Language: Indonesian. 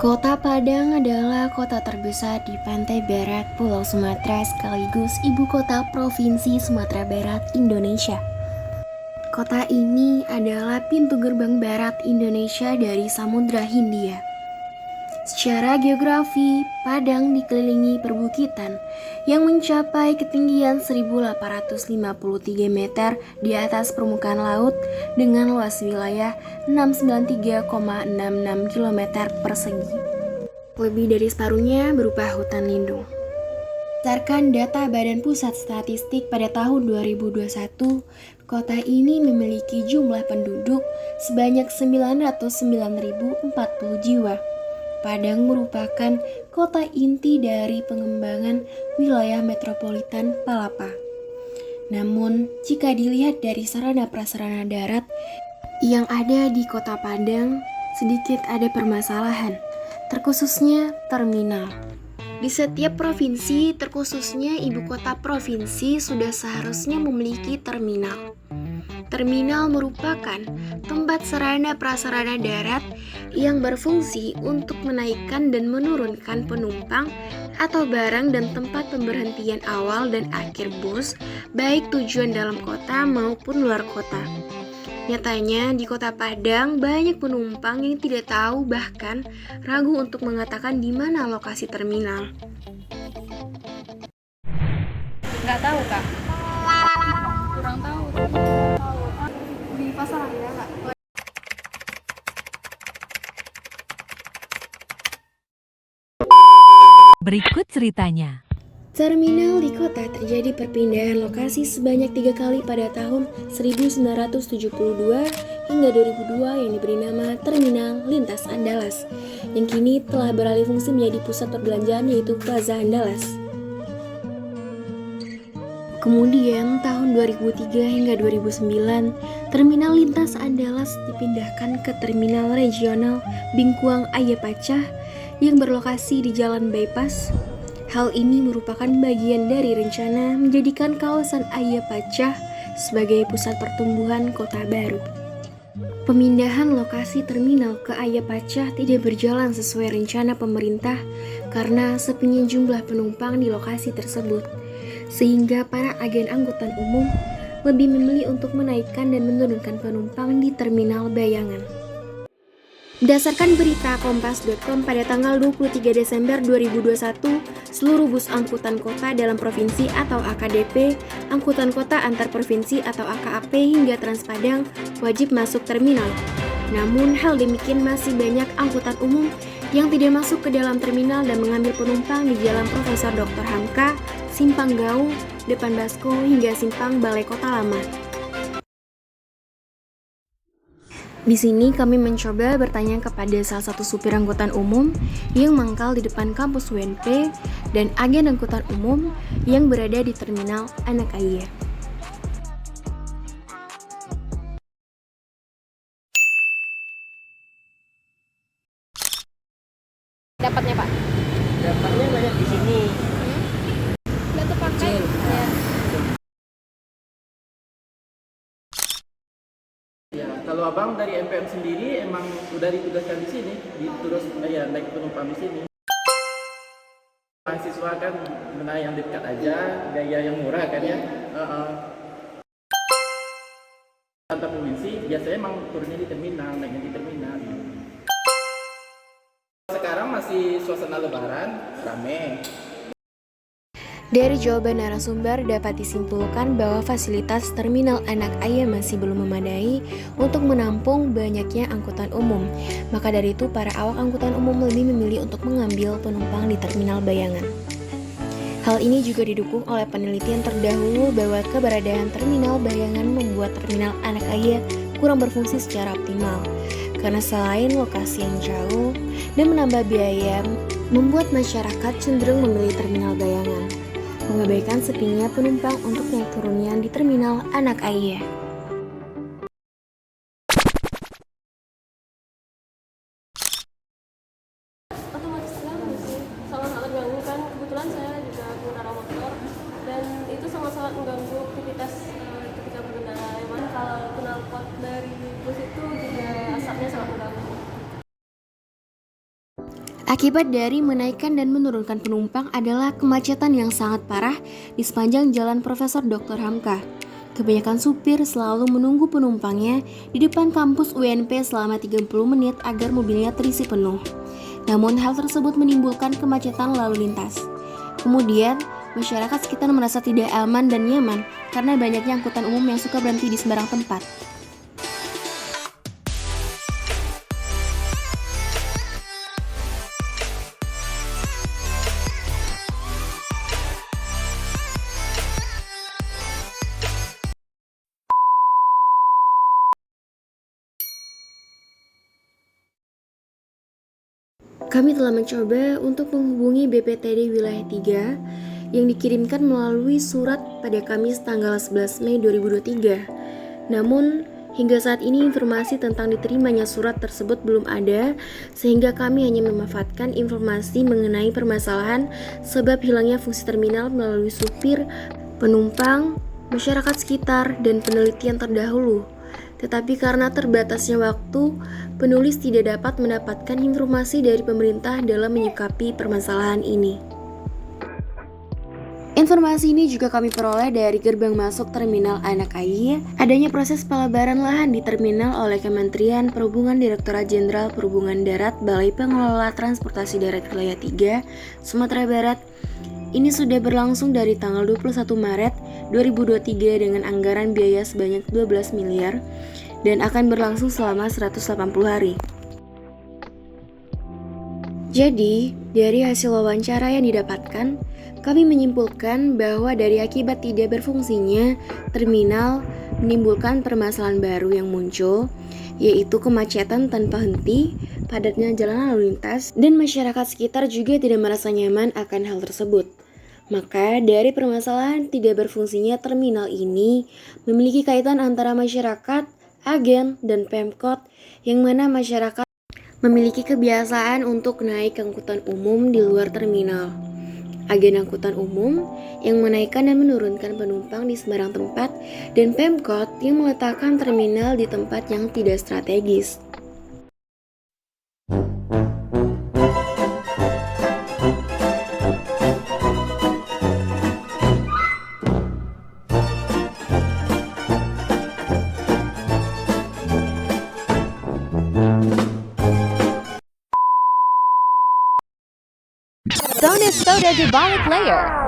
Kota Padang adalah kota terbesar di pantai barat Pulau Sumatera sekaligus ibu kota Provinsi Sumatera Barat, Indonesia. Kota ini adalah pintu gerbang barat Indonesia dari Samudra Hindia. Secara geografi, Padang dikelilingi perbukitan yang mencapai ketinggian 1853 meter di atas permukaan laut dengan luas wilayah 693,66 km persegi. Lebih dari separuhnya berupa hutan lindung. Berdasarkan data Badan Pusat Statistik pada tahun 2021, kota ini memiliki jumlah penduduk sebanyak 909.040 jiwa. Padang merupakan kota inti dari pengembangan wilayah metropolitan Palapa. Namun, jika dilihat dari sarana-prasarana darat yang ada di kota Padang, sedikit ada permasalahan, terkhususnya terminal. Di setiap provinsi, terkhususnya ibu kota provinsi, sudah seharusnya memiliki terminal. Terminal merupakan tempat sarana prasarana darat yang berfungsi untuk menaikkan dan menurunkan penumpang atau barang dan tempat pemberhentian awal dan akhir bus, baik tujuan dalam kota maupun luar kota. Nyatanya di kota Padang banyak penumpang yang tidak tahu bahkan ragu untuk mengatakan di mana lokasi terminal. Nggak tahu kak, kurang tahu. Di pasar ada kak. Berikut ceritanya. Terminal di kota terjadi perpindahan lokasi sebanyak 3 kali pada tahun 1972 hingga 2002 yang diberi nama Terminal Lintas Andalas, yang kini telah beralih fungsi menjadi pusat perbelanjaan yaitu Plaza Andalas. Kemudian tahun 2003 hingga 2009, Terminal Lintas Andalas dipindahkan ke Terminal Regional Bingkuang Ayapacah yang berlokasi di Jalan Bypass. Hal ini merupakan bagian dari rencana menjadikan kawasan Ayapacah sebagai pusat pertumbuhan kota baru. Pemindahan lokasi terminal ke Ayapacah tidak berjalan sesuai rencana pemerintah karena sepinya jumlah penumpang di lokasi tersebut, sehingga para agen angkutan umum lebih memilih untuk menaikkan dan menurunkan penumpang di Terminal Bayangan. Berdasarkan berita Kompas.com pada tanggal 23 Desember 2021, seluruh bus angkutan kota dalam provinsi atau AKDP, angkutan kota antar provinsi atau AKAP hingga Trans Padang wajib masuk terminal. Namun hal demikian masih banyak angkutan umum yang tidak masuk ke dalam terminal dan mengambil penumpang di Jalan Profesor Dr. Hamka, Simpang Gaung, depan Basko hingga Simpang Balai Kota Lama. Di sini kami mencoba bertanya kepada salah satu supir angkutan umum yang mangkal di depan kampus UNP dan agen angkutan umum yang berada di Terminal Anak Ayah. Dapatnya pak? Dapatnya banyak di sini. Udah tuh pakai. Ya. Ya, kalau abang dari MPM sendiri emang udah ditugaskan di sini, terus ya naik penumpang di sini. Mahasiswa kan mana yang dekat aja, gaya yang murah kan ya. Antar provinsi biasanya emang turunnya di terminal, naiknya di terminal. Sekarang masih suasana Lebaran, rame. Dari jawaban narasumber dapat disimpulkan bahwa fasilitas Terminal Anak Ayah masih belum memadai untuk menampung banyaknya angkutan umum. Maka dari itu para awak angkutan umum lebih memilih untuk mengambil penumpang di Terminal Bayangan. Hal ini juga didukung oleh penelitian terdahulu bahwa keberadaan Terminal Bayangan membuat Terminal Anak Ayah kurang berfungsi secara optimal. Karena selain lokasi yang jauh dan menambah biaya, membuat masyarakat cenderung memilih Terminal Bayangan, mengabaikan sepinya penumpang untuk naik turunnya di Terminal Anak Ayah. Otomatis terganggu sih, sangat-sangat ganggu kan. Kebetulan saya juga pengendara motor dan itu sangat-sangat mengganggu aktivitas ketika berkendara. Emang kalau knalpot dari bus itu juga asapnya sangat mengganggu. Akibat dari menaikkan dan menurunkan penumpang adalah kemacetan yang sangat parah di sepanjang jalan Profesor Dr. Hamka. Kebanyakan supir selalu menunggu penumpangnya di depan kampus UNP selama 30 menit agar mobilnya terisi penuh. Namun hal tersebut menimbulkan kemacetan lalu lintas. Kemudian, masyarakat sekitar merasa tidak aman dan nyaman karena banyaknya angkutan umum yang suka berhenti di sembarang tempat. Kami telah mencoba untuk menghubungi BPTD Wilayah 3 yang dikirimkan melalui surat pada Kamis tanggal 11 Mei 2023. Namun, hingga saat ini informasi tentang diterimanya surat tersebut belum ada, sehingga kami hanya memanfaatkan informasi mengenai permasalahan sebab hilangnya fungsi terminal melalui supir, penumpang, masyarakat sekitar, dan penelitian terdahulu. Tetapi karena terbatasnya waktu, penulis tidak dapat mendapatkan informasi dari pemerintah dalam menyikapi permasalahan ini. Informasi ini juga kami peroleh dari gerbang masuk Terminal Anak Ayi. Adanya proses pelebaran lahan di terminal oleh Kementerian Perhubungan Direktorat Jenderal Perhubungan Darat Balai Pengelola Transportasi Darat Wilayah 3, Sumatera Barat. Ini sudah berlangsung dari tanggal 21 Maret 2023 dengan anggaran biaya sebanyak 12 miliar dan akan berlangsung selama 180 hari. Jadi, dari hasil wawancara yang didapatkan, kami menyimpulkan bahwa dari akibat tidak berfungsinya terminal menimbulkan permasalahan baru yang muncul, yaitu kemacetan tanpa henti, padatnya jalan lalu lintas, dan masyarakat sekitar juga tidak merasa nyaman akan hal tersebut. Maka dari permasalahan tidak berfungsinya terminal ini memiliki kaitan antara masyarakat, agen, dan Pemkot, yang mana masyarakat memiliki kebiasaan untuk naik angkutan umum di luar terminal. Agen angkutan umum yang menaikkan dan menurunkan penumpang di sembarang tempat, dan Pemkot yang meletakkan terminal di tempat yang tidak strategis. Soda Soda Debalik Layer.